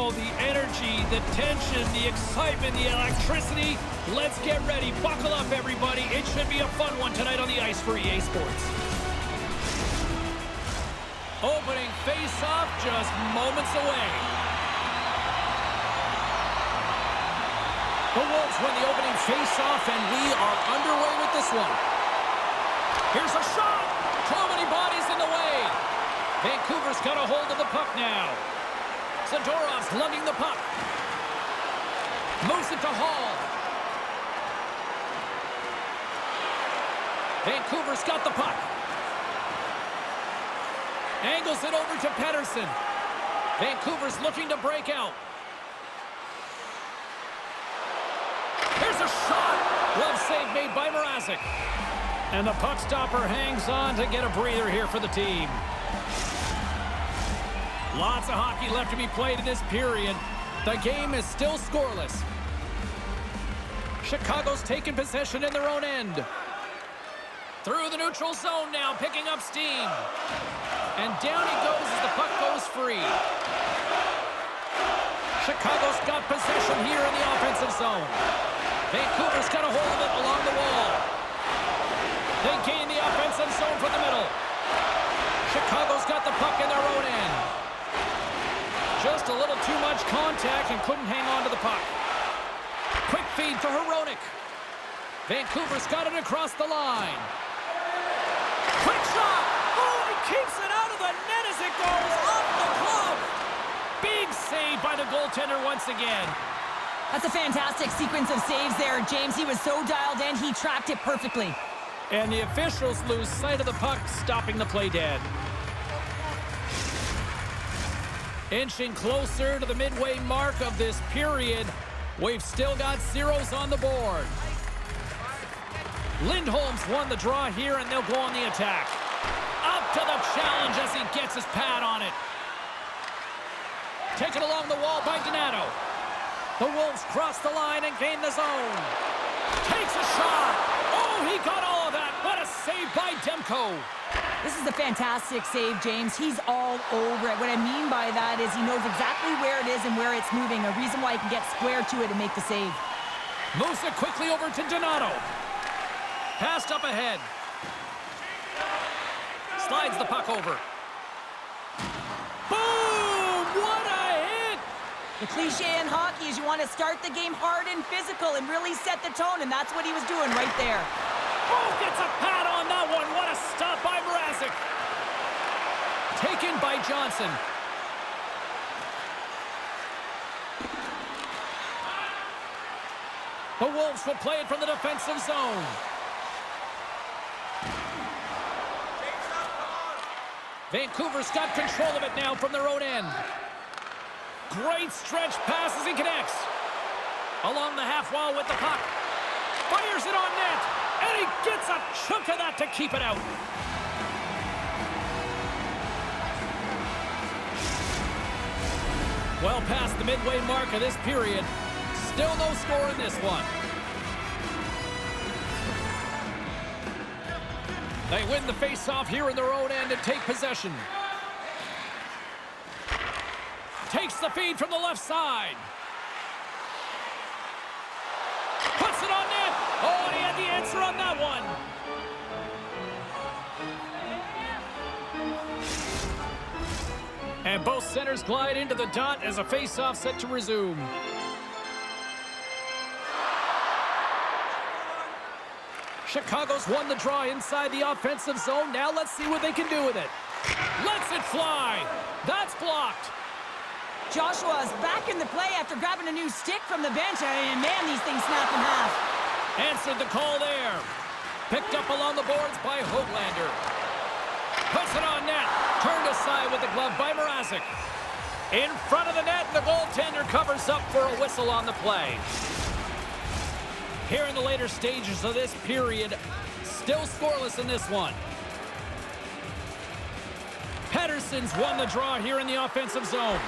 Oh, the energy, the tension, the excitement, the electricity. Let's get ready. Buckle up, everybody. It should be a fun one tonight on the ice for EA Sports. Opening face-off just moments away. The Wolves win the opening face-off, and we are underway with this one. Here's a shot. Too many bodies in the way. Vancouver's got a hold of the puck now. Zadorov's lugging the puck. Moves it to Hall. Vancouver's got the puck. Angles it over to Pettersson. Vancouver's looking to break out. Here's a shot. Glove save made by Mrazek. And the puck stopper hangs on to get a breather here for the team. Lots of hockey left to be played in this period. The game is still scoreless. Chicago's taking possession in their own end. Through the neutral zone now, picking up steam. And down he goes as the puck goes free. Chicago's got possession here in the offensive zone. Vancouver's got a hold of it along the wall. They gain the offensive zone from the middle. Chicago's got the puck in their own end. Just a little too much contact and couldn't hang on to the puck. Quick feed to Hronek. Vancouver's got it across the line. Quick shot! Oh, he keeps it out of the net as it goes off the glove. Big save by the goaltender once again. That's a fantastic sequence of saves there, James. He was so dialed in, he tracked it perfectly. And the officials lose sight of the puck, stopping the play dead. Inching closer to the midway mark of this period. We've still got zeros on the board. Lindholm's won the draw here, and they'll go on the attack. Up to the challenge as he gets his pad on it. Taken along the wall by Donato. The Wolves cross the line and gain the zone. Takes a shot. Oh, he got all of that. What a save by Demko. This is a fantastic save, James. He's all over it. What I mean by that is he knows exactly where it is and where it's moving. A reason why he can get square to it and make the save. Moves it quickly over to Donato. Passed up ahead. Slides the puck over. Boom! What a hit! The cliche in hockey is you want to start the game hard and physical and really set the tone, and that's what he was doing right there. Oh, gets a pad on that one. What a stop by Mrazek. Taken by Johnson. The Wolves will play it from the defensive zone. Vancouver's got control of it now from their own end. Great stretch pass as he connects. Along the half wall with the puck. Fires it on net. And he gets a chunk of that to keep it out. Well past the midway mark of this period. Still no score in this one. They win the face-off here in their own end and take possession. Takes the feed from the left side. Puts it on net. Oh, he had the answer on that one. And both centers glide into the dot as a face-off set to resume. Chicago's won the draw inside the offensive zone. Now let's see what they can do with it. Lets it fly. That's blocked. Joshua is back in the play after grabbing a new stick from the bench. And man, these things snap in half. Answered the call there. Picked up along the boards by Höglander. Puts it on net. Turned aside with the glove by Mrazek. In front of the net, the goaltender covers up for a whistle on the play. Here in the later stages of this period, still scoreless in this one. Pettersson's won the draw here in the offensive zone.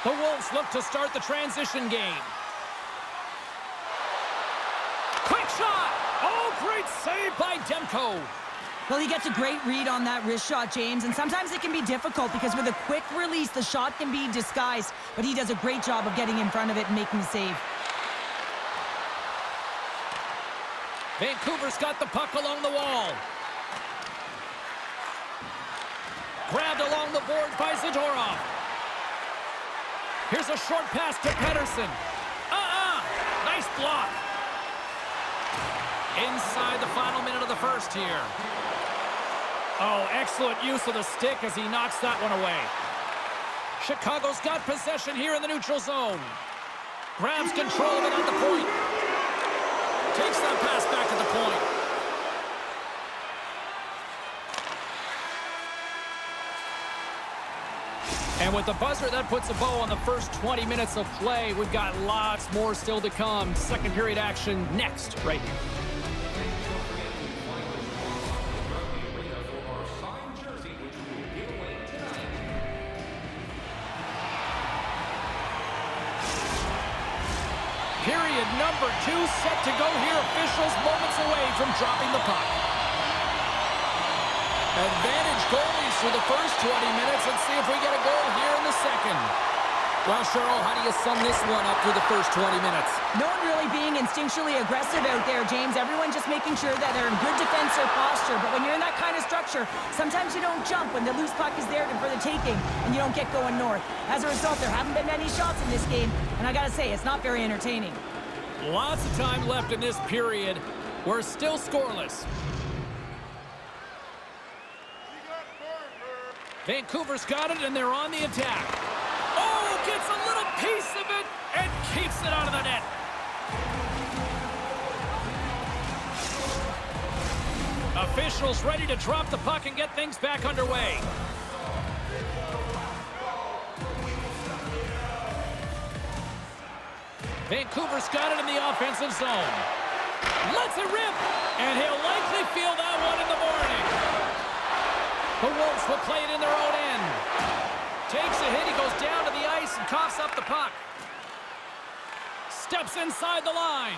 The Wolves look to start the transition game. Quick shot! Oh, great save by Demko. Well, he gets a great read on that wrist shot, James, and sometimes it can be difficult because with a quick release, the shot can be disguised, but he does a great job of getting in front of it and making the save. Vancouver's got the puck along the wall. Grabbed along the boards by Zadorov. Here's a short pass to Pettersson. Nice block. Inside the final minute of the first here. Oh, excellent use of the stick as he knocks that one away. Chicago's got possession here in the neutral zone. Grabs control of it at the point. Takes that pass back at the point. And with the buzzer, that puts a bow on the first 20 minutes of play. We've got lots more still to come. Second period action next, right here. Period number 2 set to go here. Officials moments away from dropping the puck. Advantage goalies for the first 20 minutes. Let's see if we get a goal here in the second. Well, Cheryl, how do you sum this one up through the first 20 minutes? No one really being instinctually aggressive out there, James. Everyone just making sure that they're in good defensive posture. But when you're in that kind of structure, sometimes you don't jump when the loose puck is there for the taking and you don't get going north. As a result, there haven't been many shots in this game. And I got to say, it's not very entertaining. Lots of time left in this period. We're still scoreless. Vancouver's got it, and they're on the attack. Oh, gets a little piece of it and keeps it out of the net. Officials ready to drop the puck and get things back underway. Vancouver's got it in the offensive zone. Lets it rip, and he'll likely feel that one in the morning. The Wolves will play it in their own end. Takes a hit, he goes down to the ice and coughs up the puck. Steps inside the line.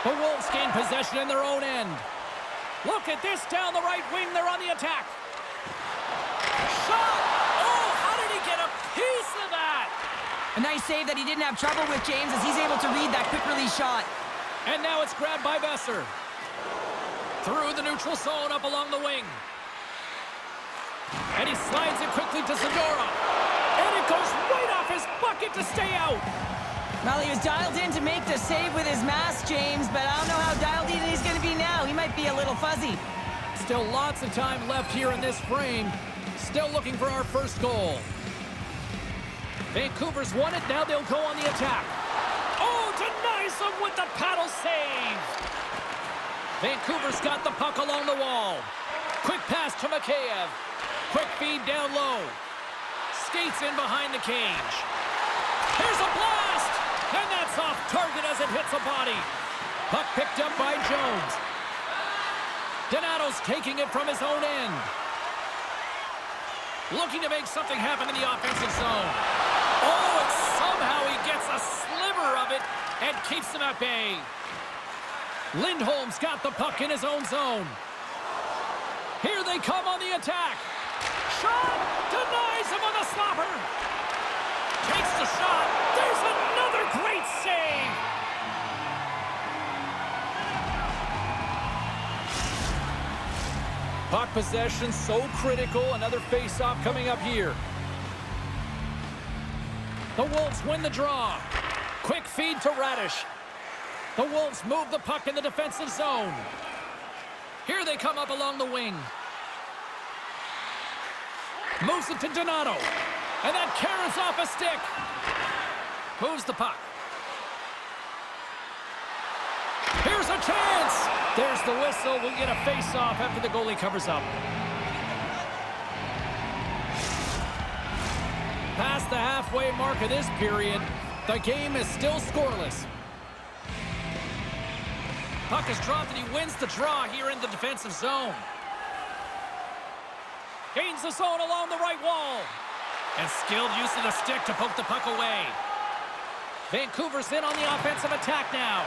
The Wolves gain possession in their own end. Look at this down the right wing, they're on the attack. Shot! Oh, how did he get a piece of that? A nice save that he didn't have trouble with, James, as he's able to read that quick release shot. And now it's grabbed by Besser. Through the neutral zone, up along the wing. And he slides it quickly to Zadorov. And it goes right off his bucket to stay out. Well, he was dialed in to make the save with his mask, James, but I don't know how dialed in he's going to be now. He might be a little fuzzy. Still lots of time left here in this frame. Still looking for our first goal. Vancouver's won it. Now they'll go on the attack. Oh, denies him with the paddle save. Vancouver's got the puck along the wall. Quick pass to Mikheyev. Quick feed down low. Skates in behind the cage. Here's a blast! And that's off target as it hits a body. Puck picked up by Jones. Donato's taking it from his own end. Looking to make something happen in the offensive zone. Oh, and somehow he gets a sliver of it and keeps him at bay. Lindholm's got the puck in his own zone. Here they come on the attack. Shot! Denies him on the slapper. Takes the shot. There's another great save. Puck possession so critical. Another face-off coming up here. The Wolves win the draw. Quick feed to Radish. The Wolves move the puck in the defensive zone. Here they come up along the wing. Moves it to Donato. And that carries off a stick. Moves the puck. Here's a chance. There's the whistle. We'll get a face-off after the goalie covers up. Past the halfway mark of this period, the game is still scoreless. Puck is dropped and he wins the draw here in the defensive zone. Gains the zone along the right wall. And skilled use of the stick to poke the puck away. Vancouver's in on the offensive attack now.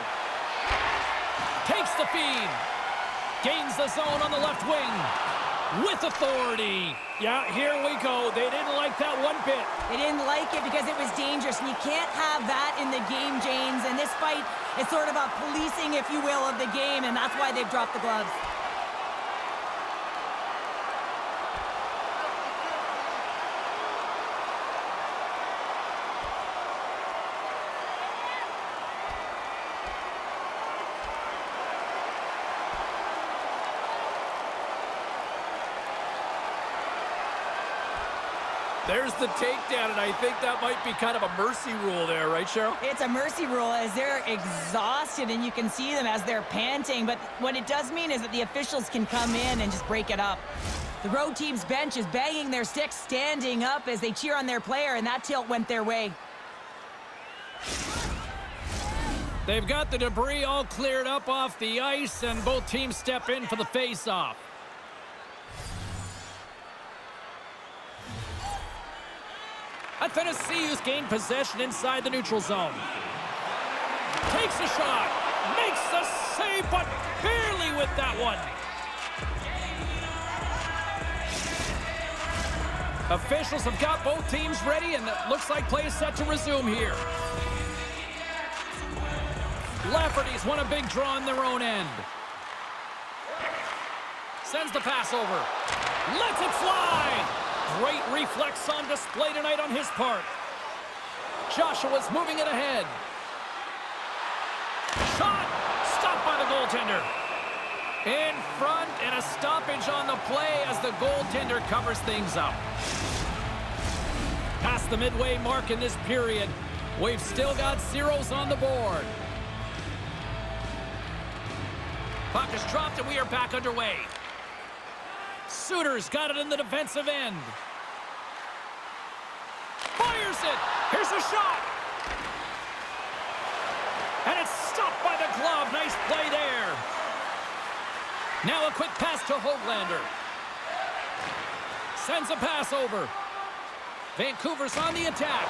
Takes the feed. Gains the zone on the left wing. With authority. Yeah, here we go. They didn't like that one bit. They didn't like it because it was dangerous, and you can't have that in the game, James. And this fight is sort of a policing, if you will, of the game, and that's why they've dropped the gloves. There's the takedown, and I think that might be kind of a mercy rule there, right, Cheryl? It's a mercy rule as they're exhausted, and you can see them as they're panting. But what it does mean is that the officials can come in and just break it up. The road team's bench is banging their sticks, standing up as they cheer on their player, and that tilt went their way. They've got the debris all cleared up off the ice, and both teams step in for the face-off. Athanasiou's gained possession inside the neutral zone. Takes a shot. Makes the save, but barely with that one. Officials have got both teams ready, and it looks like play is set to resume here. Lafferty's won a big draw on their own end. Sends the pass over. Lets it fly. Great reflex on display tonight on his part. Joshua's moving it ahead. Shot! Stopped by the goaltender. In front, and a stoppage on the play as the goaltender covers things up. Past the midway mark in this period, we've still got zeros on the board. Puck is dropped, and we are back underway. Suter's got it in the defensive end. Fires it. Here's a shot. And it's stopped by the glove. Nice play there. Now a quick pass to Höglander. Sends a pass over. Vancouver's on the attack.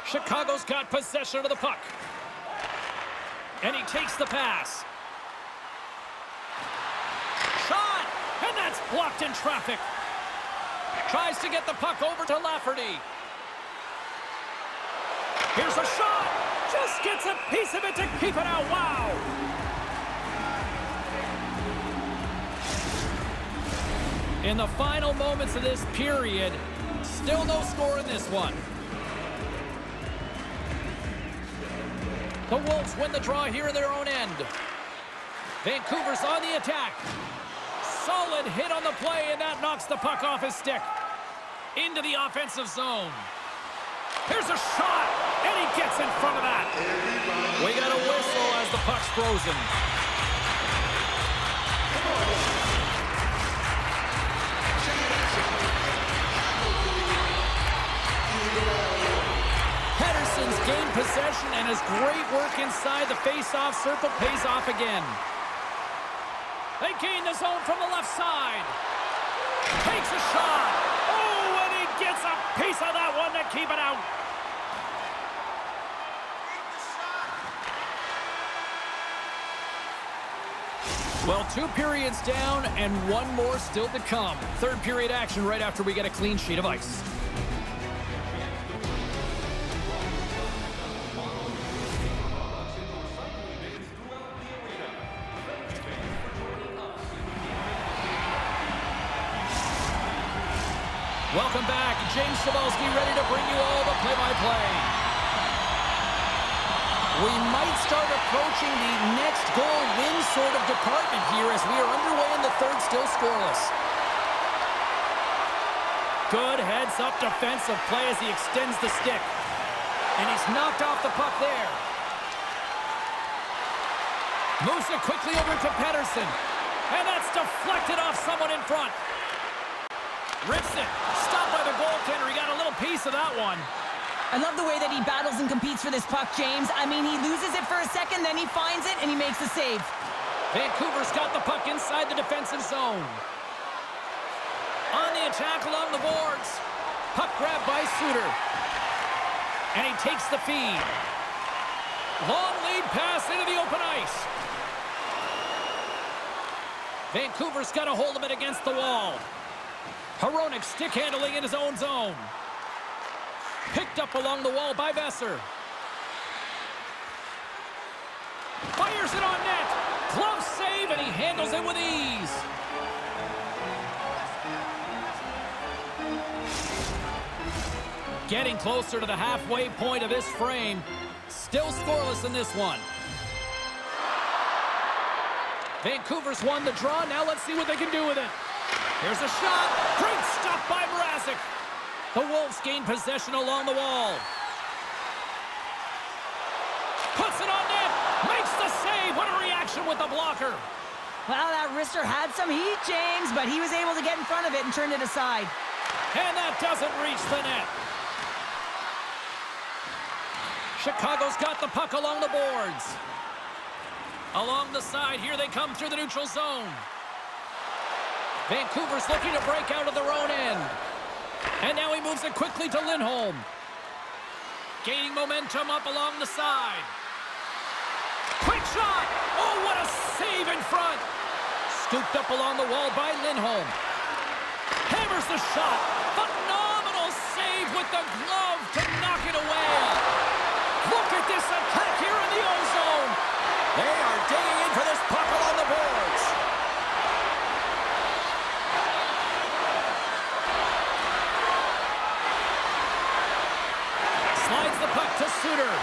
Chicago's got possession of the puck. And he takes the pass. Shot! And that's blocked in traffic. Tries to get the puck over to Lafferty. Here's a shot! Just gets a piece of it to keep it out. Wow! In the final moments of this period, still no score in this one. The Wolves win the draw here in their own end. Vancouver's on the attack. Solid hit on the play, and that knocks the puck off his stick. Into the offensive zone. Here's a shot, and he gets in front of that. We got a whistle as the puck's frozen. Pettersson's gained possession, and his great work inside the face-off circle pays off again. They gain the zone from the left side. Takes a shot. Oh, and he gets a piece of that one to keep it out. Well, 2 periods down and 1 more still to come. Third period action right after we get a clean sheet of ice. Welcome back. James Cybulski ready to bring you all the play-by-play. We might start approaching the next goal win sort of department here as we are underway in the third, still scoreless. Good heads-up defensive play as he extends the stick. And he's knocked off the puck there. Moves it quickly over to Pettersson. And that's deflected off someone in front. Rips it. Stopped by the goaltender. He got a little piece of that one. I love the way that he battles and competes for this puck, James. I mean, he loses it for a second, then he finds it, and he makes the save. Vancouver's got the puck inside the defensive zone. On the attack along the boards. Puck grabbed by Suter. And he takes the feed. Long lead pass into the open ice. Vancouver's got a hold of it against the wall. Hronek stick handling in his own zone. Picked up along the wall by Besser. Fires it on net. Glove save, and he handles it with ease. Getting closer to the halfway point of this frame. Still scoreless in this one. Vancouver's won the draw. Now let's see what they can do with it. Here's a shot. Great stop by Mrazek. The Wolves gain possession along the wall. Puts it on net. Makes the save. What a reaction with the blocker. Well, that wrister had some heat, James, but he was able to get in front of it and turn it aside. And that doesn't reach the net. Chicago's got the puck along the boards. Along the side, here they come through the neutral zone. Vancouver's looking to break out of their own end. And now he moves it quickly to Lindholm. Gaining momentum up along the side. Quick shot! Oh, what a save in front! Scooped up along the wall by Lindholm. Hammers the shot. Phenomenal save with the glove to knock it away. Look at this attack here in the O-zone. They are digging in for this puck along the boards. Slides the puck to Suter.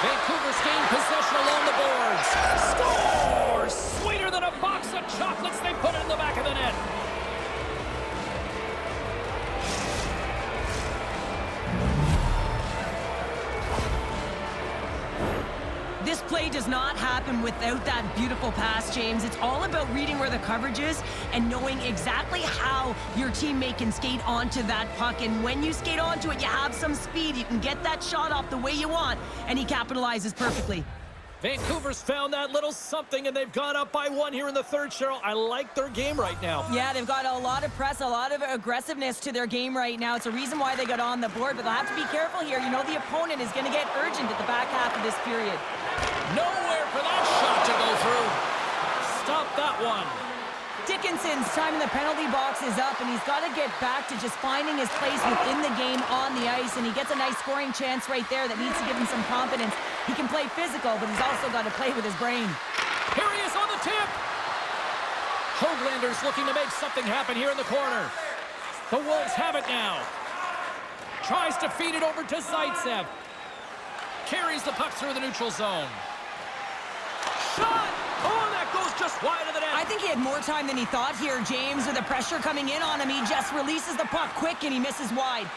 Vancouver's gained possession along the boards. Scores! Sweeter than a box of chocolates. They put it in the back of the net. This play does not happen without that beautiful pass, James. It's all about reading where the coverage is and knowing exactly how your teammate can skate onto that puck. And when you skate onto it, you have some speed. You can get that shot off the way you want, and he capitalizes perfectly. Vancouver's found that little something, and they've gone up by one here in the third, Cheryl. I like their game right now. Yeah, they've got a lot of press, a lot of aggressiveness to their game right now. It's a reason why they got on the board, but they'll have to be careful here. You know the opponent is going to get urgent at the back half of this period. Nowhere for that shot to go through. Stop that one. Dickinson's time in the penalty box is up, and he's got to get back to just finding his place within the game on the ice, and he gets a nice scoring chance right there that needs to give him some confidence. He can play physical, but he's also got to play with his brain. Here he is on the tip. Höglander's looking to make something happen here in the corner. The Wolves have it now. Tries to feed it over to Zaitsev. Carries the puck through the neutral zone. Shot! Oh, that goes just wide of the net. I think he had more time than he thought here, James. With the pressure coming in on him, he just releases the puck quick and he misses wide.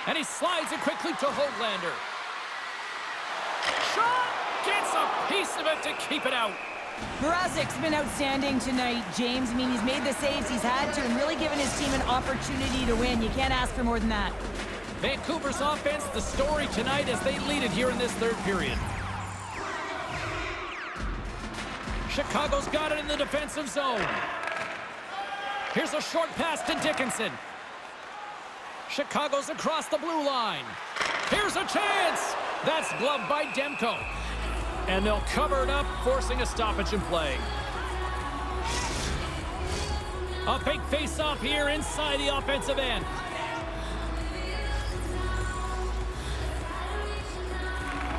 And he slides it quickly to Höglander. Shot! Gets a piece of it to keep it out. Mrazek's been outstanding tonight, James. I mean, he's made the saves he's had to and really given his team an opportunity to win. You can't ask for more than that. Vancouver's offense, the story tonight as they lead it here in this third period. Chicago's got it in the defensive zone. Here's a short pass to Dickinson. Chicago's across the blue line. Here's a chance. That's gloved by Demko. And they'll cover it up, forcing a stoppage in play. A big face-off here inside the offensive end.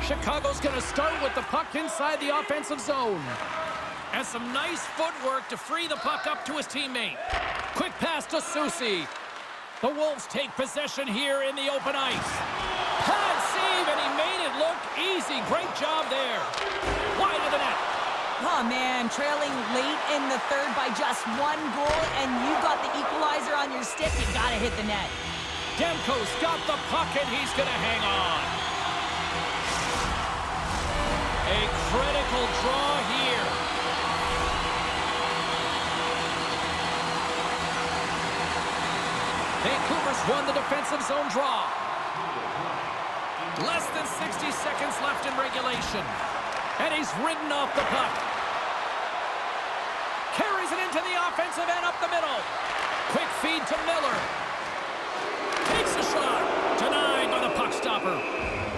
Chicago's going to start with the puck inside the offensive zone. And some nice footwork to free the puck up to his teammate. Quick pass to Soucy. The Wolves take possession here in the open ice. Pad save, and he made it look easy. Great job there. Wide of the net. Oh, man, trailing late in the third by just one goal, and you've got the equalizer on your stick. You got to hit the net. Demko's got the puck, and he's going to hang on. A critical draw here. Vancouver's won the defensive zone draw. Less than 60 seconds left in regulation. And he's ridden off the puck. Carries it into the offensive end up the middle. Quick feed to Miller. Takes a shot. Denied by the puck stopper.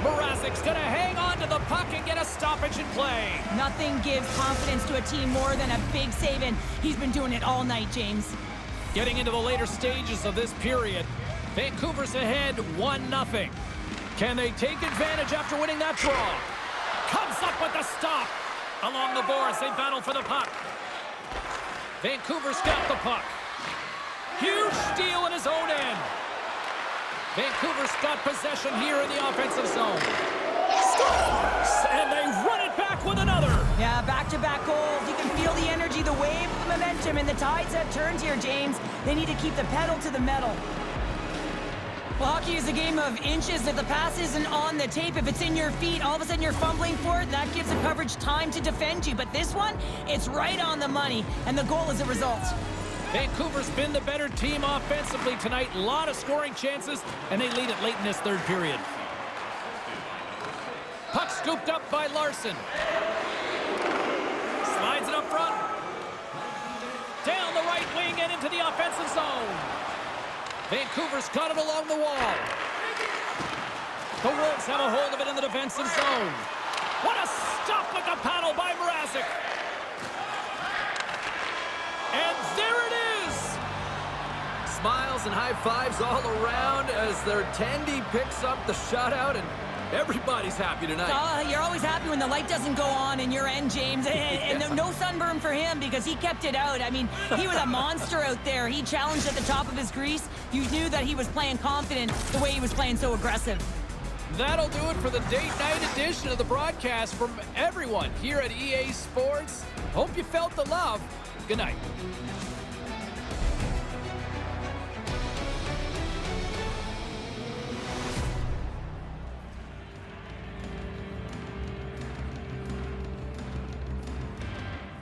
Mrazek's going to hang on to the puck and get a stop stoppage in play. Nothing gives confidence to a team more than a big save, and he's been doing it all night, James. Getting into the later stages of this period, Vancouver's ahead 1-0. Can they take advantage after winning that draw? Comes up with the stop. Along the boards, they battle for the puck. Vancouver's got the puck. Huge steal in his own end. Vancouver's got possession here in the offensive zone. Scores! And they run it back with another. Yeah, back-to-back goals. You can feel the energy, the wave, the momentum, and the tides have turned here, James. They need to keep the pedal to the metal. Well, hockey is a game of inches. If the pass isn't on the tape, if it's in your feet, all of a sudden you're fumbling for it, that gives the coverage time to defend you. But this one, it's right on the money, and the goal is a result. Vancouver's been the better team offensively tonight. A lot of scoring chances, and they lead it late in this third period. Puck scooped up by Larson. Slides it up front. Down the right wing and into the offensive zone. Vancouver's got it along the wall. The Wolves have a hold of it in the defensive zone. What a stop with the paddle by Mrazek. And there it is! Smiles and high fives all around as their Tandy picks up the shutout, and everybody's happy tonight. You're always happy when the light doesn't go on in your end, James. And no sunburn for him because he kept it out. I mean, he was a monster out there. He challenged at the top of his crease. You knew that he was playing confident the way he was playing so aggressive. That'll do it for the date night edition of the broadcast from everyone here at EA Sports. Hope you felt the love. Good night.